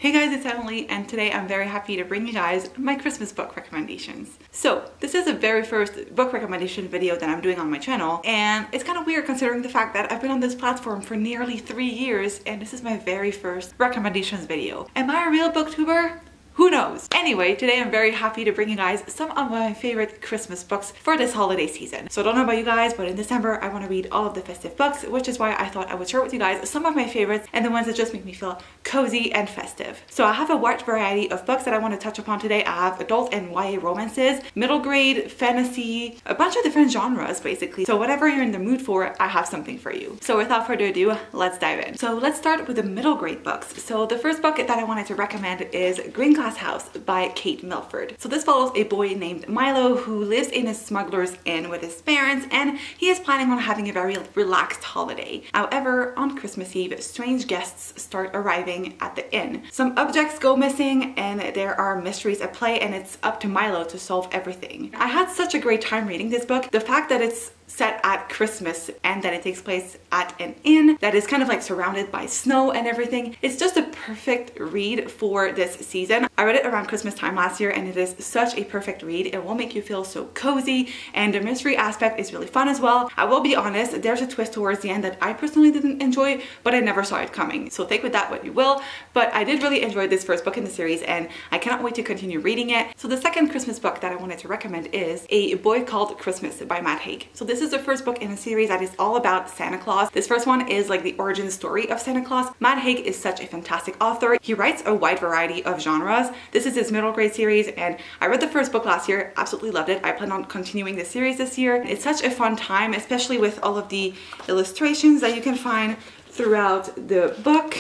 Hey guys, it's Emily, and today I'm very happy to bring you guys my Christmas book recommendations. So this is the very first book recommendation video that I'm doing on my channel, and it's kind of weird considering the fact that I've been on this platform for nearly 3 years and this is my very first recommendations video. Am I a real booktuber? Who knows? Anyway, today I'm very happy to bring you guys some of my favorite Christmas books for this holiday season. So I don't know about you guys, but in December I want to read all of the festive books, which is why I thought I would share with you guys some of my favorites and the ones that just make me feel cozy and festive. So I have a wide variety of books that I want to touch upon today. I have adult and YA romances, middle grade, fantasy, a bunch of different genres basically. So whatever you're in the mood for, I have something for you. So without further ado, let's dive in. So let's start with the middle grade books. So the first book that I wanted to recommend is Greenglass House by Kate Milford. So this follows a boy named Milo who lives in a smuggler's inn with his parents, and he is planning on having a very relaxed holiday. However, on Christmas Eve, strange guests start arriving at the inn. Some objects go missing and there are mysteries at play, and it's up to Milo to solve everything. I had such a great time reading this book. The fact that it's set at Christmas and that it takes place at an inn that is kind of like surrounded by snow and everything. It's just a perfect read for this season. I read it around Christmas time last year and it is such a perfect read. It will make you feel so cozy, and the mystery aspect is really fun as well. I will be honest, there's a twist towards the end that I personally didn't enjoy, but I never saw it coming. So take with that what you will, but I did really enjoy this first book in the series and I cannot wait to continue reading it. So the second Christmas book that I wanted to recommend is A Boy Called Christmas by Matt Haig. So this is the first book in a series that is all about Santa Claus. This first one is like the origin story of Santa Claus. Matt Haig is such a fantastic author. He writes a wide variety of genres. This is his middle grade series and I read the first book last year, absolutely loved it. I plan on continuing the series this year. It's such a fun time, especially with all of the illustrations that you can find throughout the book.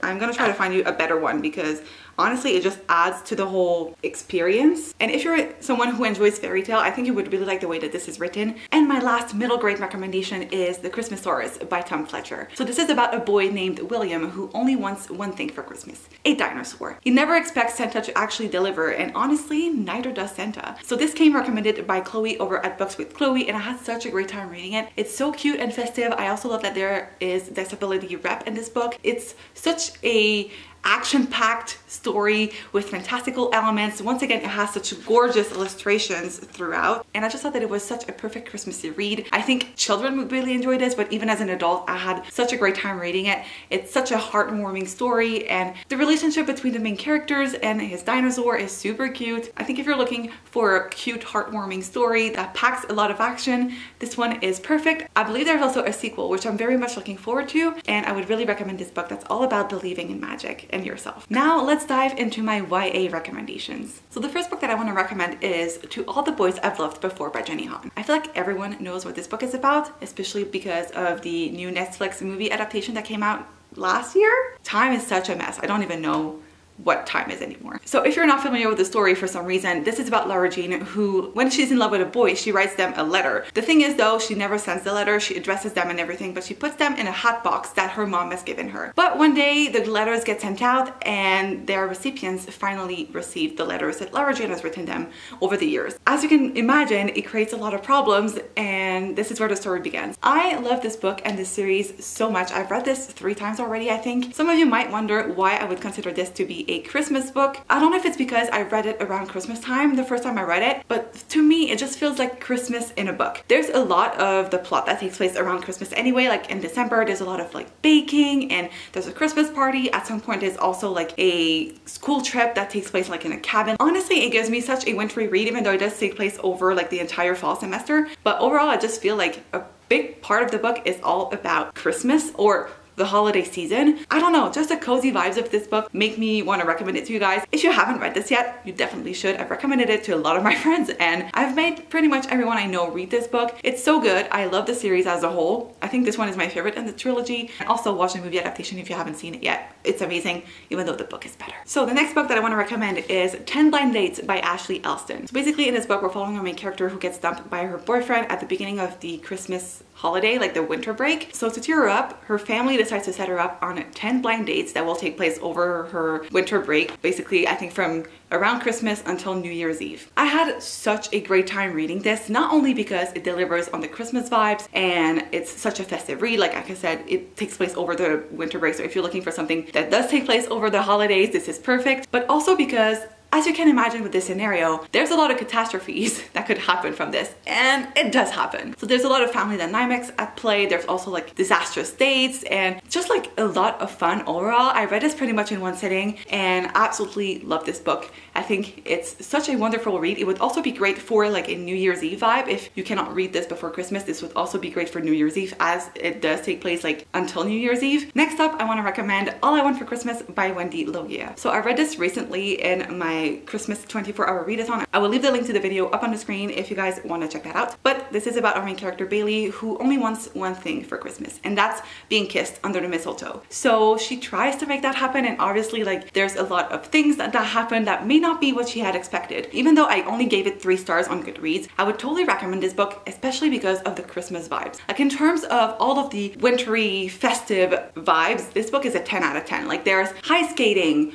I'm gonna try to find you a better one because honestly, it just adds to the whole experience. And if you're someone who enjoys fairy tale, I think you would really like the way that this is written. And my last middle grade recommendation is The Christmasaurus by Tom Fletcher. So this is about a boy named William who only wants one thing for Christmas: a dinosaur. He never expects Santa to actually deliver, and honestly, neither does Santa. So this came recommended by Chloe over at Books with Chloe, and I had such a great time reading it. It's so cute and festive. I also love that there is disability rep in this book. It's such a action-packed story with fantastical elements. Once again, it has such gorgeous illustrations throughout, and I just thought that it was such a perfect Christmassy read. I think children would really enjoy this, but even as an adult, I had such a great time reading it. It's such a heartwarming story, and the relationship between the main characters and his dinosaur is super cute. I think if you're looking for a cute, heartwarming story that packs a lot of action, this one is perfect. I believe there's also a sequel, which I'm very much looking forward to, and I would really recommend this book that's all about believing in magic and yourself. Now let's dive into my YA recommendations. So the first book that I want to recommend is To All the Boys I've Loved Before by Jenny Han. I feel like everyone knows what this book is about, especially because of the new Netflix movie adaptation that came out last year. Time is such a mess. I don't even know what time is anymore. So if you're not familiar with the story for some reason, this is about Lara Jean who, when she's in love with a boy, she writes them a letter. The thing is though, she never sends the letter, she addresses them and everything, but she puts them in a hat box that her mom has given her. But one day the letters get sent out and their recipients finally receive the letters that Lara Jean has written them over the years. As you can imagine, it creates a lot of problems, and this is where the story begins. I love this book and this series so much. I've read this 3 times already, I think. Some of you might wonder why I would consider this to be a Christmas book. I don't know if it's because I read it around Christmas time the first time I read it, but to me it just feels like Christmas in a book. There's a lot of the plot that takes place around Christmas anyway. Like in December there's a lot of like baking, and there's a Christmas party. At some point there's also like a school trip that takes place like in a cabin. Honestly, it gives me such a wintry read, even though it does take place over like the entire fall semester. But overall I just feel like a big part of the book is all about Christmas or the holiday season. I don't know, just the cozy vibes of this book make me want to recommend it to you guys. If you haven't read this yet, you definitely should. I've recommended it to a lot of my friends and I've made pretty much everyone I know read this book. It's so good. I love the series as a whole. I think this one is my favorite in the trilogy. And also watch the movie adaptation if you haven't seen it yet. It's amazing, even though the book is better. So the next book that I want to recommend is 10 Blind Dates by Ashley Elston. So basically in this book, we're following our main character who gets dumped by her boyfriend at the beginning of the Christmas holiday, like the winter break. So to cheer her up, her family decides decides to set her up on 10 blind dates that will take place over her winter break, basically I think from around Christmas until New Year's Eve. I had such a great time reading this, not only because it delivers on the Christmas vibes and it's such a festive read, like I said, it takes place over the winter break, so if you're looking for something that does take place over the holidays, this is perfect, but also because, as you can imagine with this scenario, there's a lot of catastrophes that could happen from this, and it does happen. So there's a lot of family dynamics at play, there's also like disastrous dates, and just like a lot of fun overall. I read this pretty much in one sitting and absolutely love this book. I think it's such a wonderful read. It would also be great for like a New Year's Eve vibe. If you cannot read this before Christmas, this would also be great for New Year's Eve, as it does take place like until New Year's Eve. Next up, I want to recommend All I Want for Christmas by Wendy Logia. So I read this recently in my Christmas 24-hour readathon. I will leave the link to the video up on the screen if you guys want to check that out. But this is about our main character Bailey, who only wants one thing for Christmas, and that's being kissed under the mistletoe. So she tries to make that happen, and obviously like there's a lot of things that happen that may not be what she had expected. Even though I only gave it 3 stars on Goodreads, I would totally recommend this book, especially because of the Christmas vibes. Like in terms of all of the wintry festive vibes, this book is a 10 out of 10. Like there's high skating,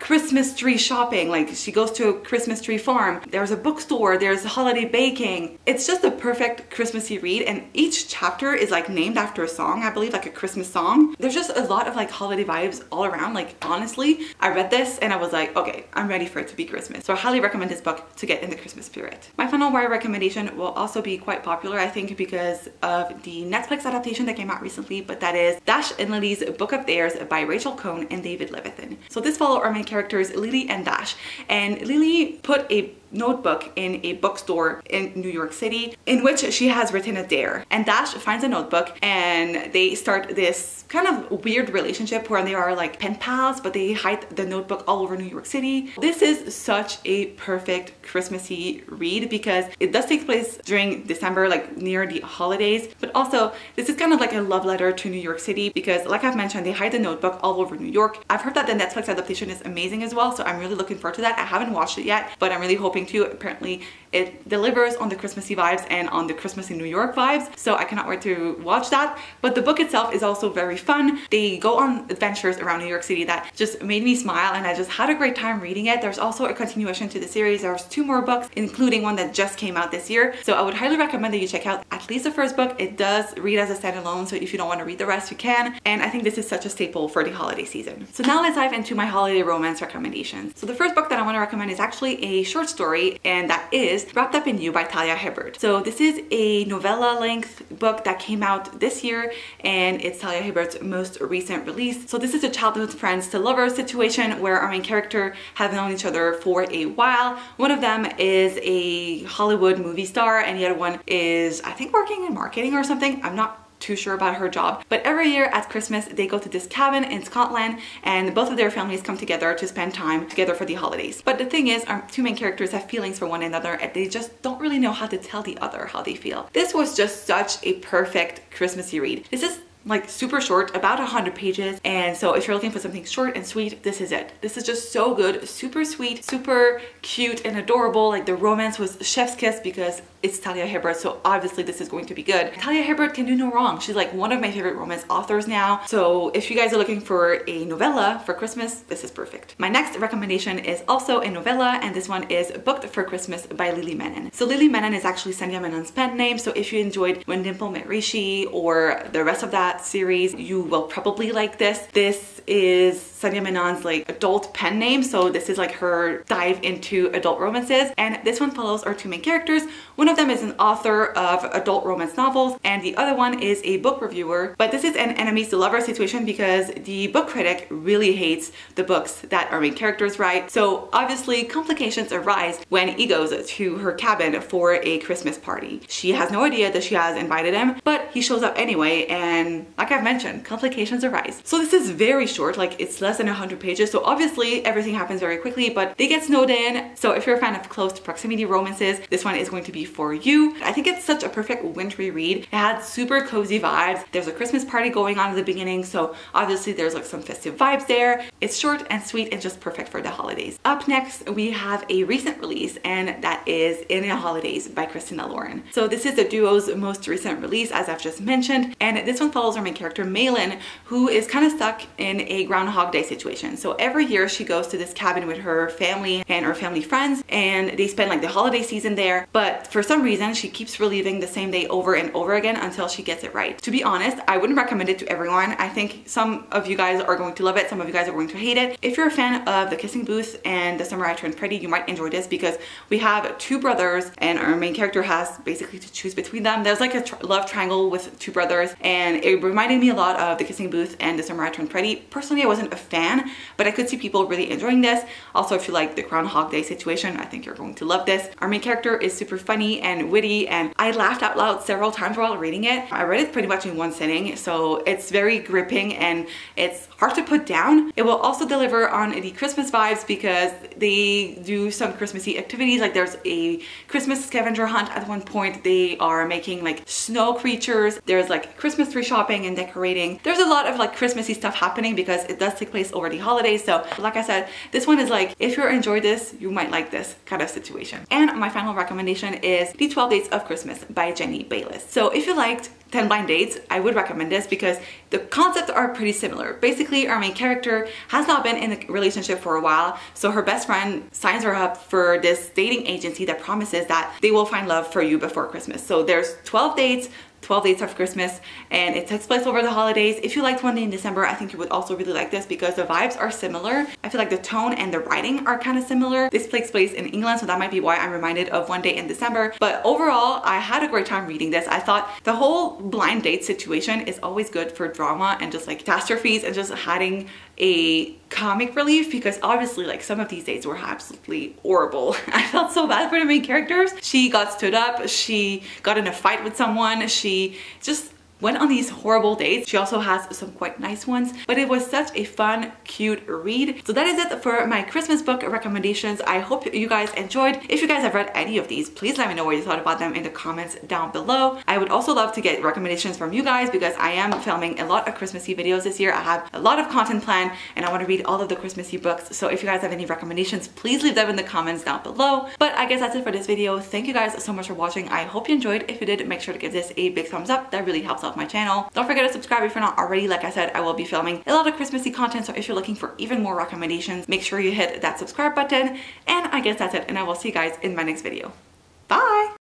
Christmas tree shopping, like she goes to a Christmas tree farm, there's a bookstore, there's holiday baking. It's just a perfect Christmassy read, and each chapter is like named after a song, I believe, like a Christmas song. There's just a lot of like holiday vibes all around. Like honestly, I read this and I was like, okay, I'm ready for it to be Christmas. So I highly recommend this book to get in the Christmas spirit. My final YA recommendation will also be quite popular, I think, because of the Netflix adaptation that came out recently, but that is Dash and Lily's Book of Theirs by Rachel Cohn and David Levithan. So this follows our main characters Lily and Dash, and Lily put a notebook in a bookstore in New York City in which she has written a dare, and Dash finds a notebook and they start this kind of weird relationship where they are like pen pals, but they hide the notebook all over New York City. This is such a perfect Christmassy read because it does take place during December, like near the holidays, but also this is kind of like a love letter to New York City because, like I've mentioned, they hide the notebook all over New York. I've heard that the Netflix adaptation is amazing as well, so I'm really looking forward to that. I haven't watched it yet, but I'm really hoping to. Apparently it delivers on the Christmassy vibes and on the Christmas in New York vibes, so I cannot wait to watch that. But the book itself is also very fun. They go on adventures around New York City that just made me smile, and I just had a great time reading it. There's also a continuation to the series. There's 2 more books, including one that just came out this year, so I would highly recommend that you check out at least the first book. It does read as a standalone, so if you don't want to read the rest, you can, and I think this is such a staple for the holiday season. So now let's dive into my holiday romance recommendations. So the first book that I want to recommend is actually a short story, and that is Wrapped Up in You by Talia Hibbert. So this is a novella length book that came out this year, and it's Talia Hibbert's most recent release. So this is a childhood friends to lovers situation where our main character have known each other for a while. One of them is a Hollywood movie star and the other one is, I think, working in marketing or something. I'm not too sure about her job, but every year at Christmas they go to this cabin in Scotland and both of their families come together to spend time together for the holidays. But the thing is, our 2 main characters have feelings for one another and they just don't really know how to tell the other how they feel. This was just such a perfect Christmassy read. This is like super short, about 100 pages, and so if you're looking for something short and sweet, this is it. This is just so good, super sweet, super cute and adorable. Like the romance was chef's kiss because it's Talia Hibbert, so obviously this is going to be good. Talia Hibbert can do no wrong. She's like one of my favorite romance authors now, so if you guys are looking for a novella for Christmas, this is perfect. My next recommendation is also a novella, and this one is Booked for Christmas by Lily Menon. So Lily Menon is actually Sandhya Menon's pen name, so if you enjoyed When Dimple Met Rishi or the rest of that series, you will probably like this. This is Sandhya Menon's like adult pen name, so this is like her dive into adult romances, and this one follows our 2 main characters. One of them is an author of adult romance novels and the other one is a book reviewer, but this is an enemies to lovers situation because the book critic really hates the books that our main characters write. So obviously complications arise when he goes to her cabin for a Christmas party. She has no idea that she has invited him, but he shows up anyway, and like I've mentioned, complications arise. So this is very short, like it's less than 100 pages. So obviously everything happens very quickly, but they get snowed in. So if you're a fan of close proximity romances, this one is going to be for you. I think it's such a perfect wintry read. It had super cozy vibes. There's a Christmas party going on at the beginning, so obviously there's like some festive vibes there. It's short and sweet and just perfect for the holidays. Up next, we have a recent release, and that is In the Holidays by Christina Lauren. So this is the duo's most recent release, as I've just mentioned, and this one follows our main character Malin, who is kind of stuck in a Groundhog Day situation. So every year she goes to this cabin with her family and her family friends, and they spend like the holiday season there, but for some reason she keeps reliving the same day over and over again until she gets it right. To be honest, I wouldn't recommend it to everyone. I think some of you guys are going to love it, some of you guys are going to hate it. If you're a fan of The Kissing Booth and The Summer I Turned Pretty, you might enjoy this because we have two brothers and our main character has basically to choose between them. There's like a love triangle with two brothers, and it reminded me a lot of The Kissing Booth and The Summer I Turned Pretty. Personally, I wasn't a fan, but I could see people really enjoying this. Also, if you like the Groundhog Day situation, I think you're going to love this. Our main character is super funny and witty, and I laughed out loud several times while reading it. I read it pretty much in one sitting, so it's very gripping and it's hard to put down. It will also deliver on the Christmas vibes because they do some Christmassy activities. Like there's a Christmas scavenger hunt at one point. They are making like snow creatures. There's like Christmas tree shopping and decorating. There's a lot of like Christmassy stuff happening because it does take place over the holidays. So like I said, this one is like, if you enjoy this, you might like this kind of situation. And my final recommendation is The 12 Dates of Christmas by Jenny Bayliss. So if you liked 10 Blind Dates, I would recommend this because the concepts are pretty similar. Basically, our main character has not been in a relationship for a while, so her best friend signs her up for this dating agency that promises that they will find love for you before Christmas. So there's 12 dates, 12 Dates of Christmas, and it takes place over the holidays. If you liked One Day in December, I think you would also really like this because the vibes are similar. I feel like the tone and the writing are kind of similar. This takes place in England, so that might be why I'm reminded of One Day in December. But overall, I had a great time reading this. I thought the whole blind date situation is always good for drama and just like catastrophes and just having a comic relief, because obviously like some of these dates were absolutely horrible. I felt so bad for the main characters. She got stood up, she got in a fight with someone, she just went on these horrible dates. She also has some quite nice ones, but it was such a fun, cute read. So that is it for my Christmas book recommendations. I hope you guys enjoyed. If you guys have read any of these, please let me know what you thought about them in the comments down below. I would also love to get recommendations from you guys because I am filming a lot of Christmassy videos this year. I have a lot of content planned and I want to read all of the Christmassy books. So if you guys have any recommendations, please leave them in the comments down below. But I guess that's it for this video. Thank you guys so much for watching. I hope you enjoyed. If you did, make sure to give this a big thumbs up. That really helps out my channel. Don't forget to subscribe if you're not already. Like I said, I will be filming a lot of Christmassy content, so if you're looking for even more recommendations, make sure you hit that subscribe button. And I guess that's it, and I will see you guys in my next video. Bye!